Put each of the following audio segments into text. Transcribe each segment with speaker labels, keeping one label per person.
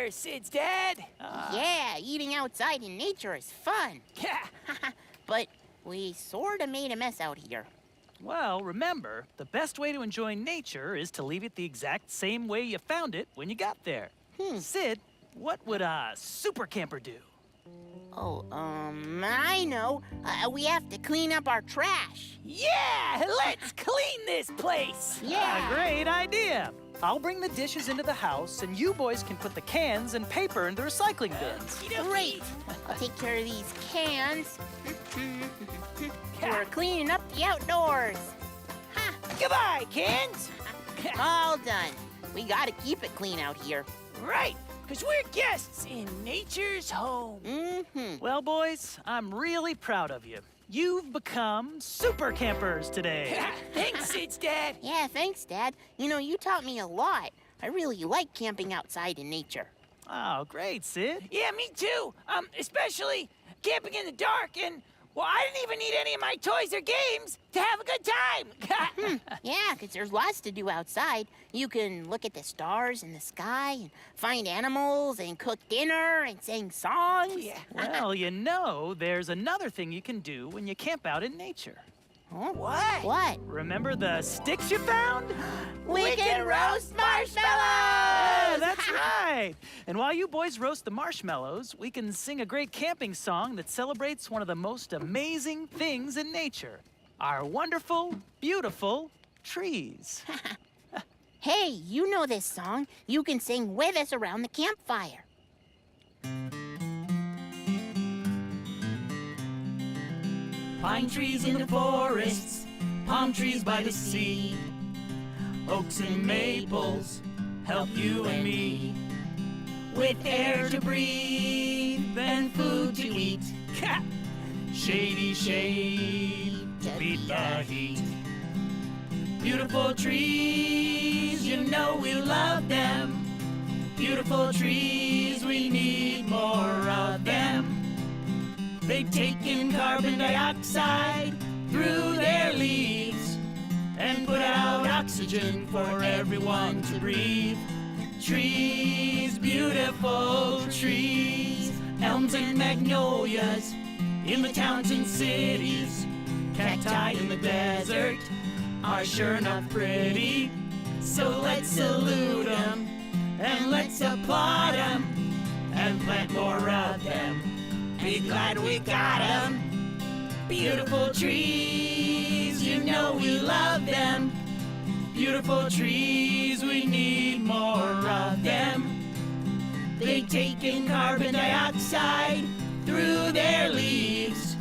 Speaker 1: there, Sid's dad.
Speaker 2: Yeah, eating outside in nature is fun.
Speaker 1: Yeah.
Speaker 2: But we sorta made a mess out here.
Speaker 3: Well, remember, the best way to enjoy nature is to leave it the exact same way you found it when you got there. Sid, what would a super camper do?
Speaker 2: Oh, I know. We have to clean up our trash.
Speaker 1: Yeah, let's clean this place.
Speaker 2: Yeah.
Speaker 3: Great idea. I'll bring the dishes into the house, and you boys can put the cans and paper in the recycling bins.
Speaker 2: Great. I'll take care of these cans. We're cleaning up the outdoors.
Speaker 1: Goodbye, cans.
Speaker 2: All done. We gotta keep it clean out here.
Speaker 1: Right, because we're guests in nature's home.
Speaker 3: Well, boys, I'm really proud of you. You've become super campers today.
Speaker 1: Thanks, Sid's dad.
Speaker 2: Yeah, thanks, Dad. You know, you taught me a lot. I really like camping outside in nature.
Speaker 3: Oh, great, Sid.
Speaker 1: Yeah, me too. Especially camping in the dark and, well, I didn't even need any of my toys or games to have a good time.
Speaker 2: Yeah, 'cause there's lots to do outside. You can look at the stars in the sky and find animals and cook dinner and sing songs.
Speaker 1: Yeah.
Speaker 3: Well, you know, there's another thing you can do when you camp out in nature.
Speaker 2: Huh?
Speaker 1: What?
Speaker 2: What?
Speaker 3: Remember the sticks you found?
Speaker 2: We can roast marshmallows!
Speaker 3: Yeah, that's right. And while you boys roast the marshmallows, we can sing a great camping song that celebrates one of the most amazing things in nature, our wonderful, beautiful trees.
Speaker 2: Hey, you know this song. You can sing with us around the campfire.
Speaker 4: Pine trees in the forests, palm trees by the sea, oaks and maples help you and me with air to breathe and food to eat. Shady shade to beat the heat. Beautiful trees, you know we love them. Beautiful trees, we need more of them. They take in carbon dioxide through their leaves and put out oxygen for everyone to breathe. Trees, beautiful trees, elms and magnolias in the towns and cities. Cacti in the desert are sure enough pretty. So let's salute them and let's applaud them and plant more of them. Be glad we got 'em. Beautiful trees, you know we love them. Beautiful trees, we need more of them. They take in carbon dioxide through their leaves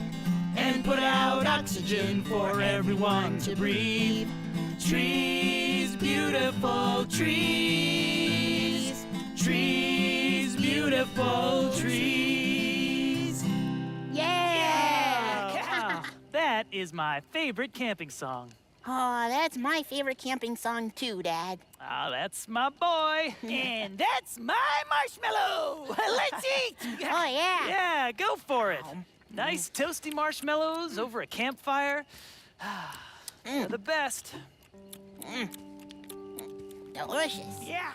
Speaker 4: and put out oxygen for everyone to breathe. Trees, beautiful trees. Trees, beautiful trees.
Speaker 2: Yeah!
Speaker 3: That is my favorite camping song.
Speaker 2: Oh, that's my favorite camping song too, Dad.
Speaker 3: Ah, that's my boy.
Speaker 1: And that's my marshmallow. Let's eat.
Speaker 2: Oh, yeah.
Speaker 3: Yeah, go for it. Nice toasty marshmallows over a campfire. They're the best.
Speaker 2: Delicious.
Speaker 1: Yeah.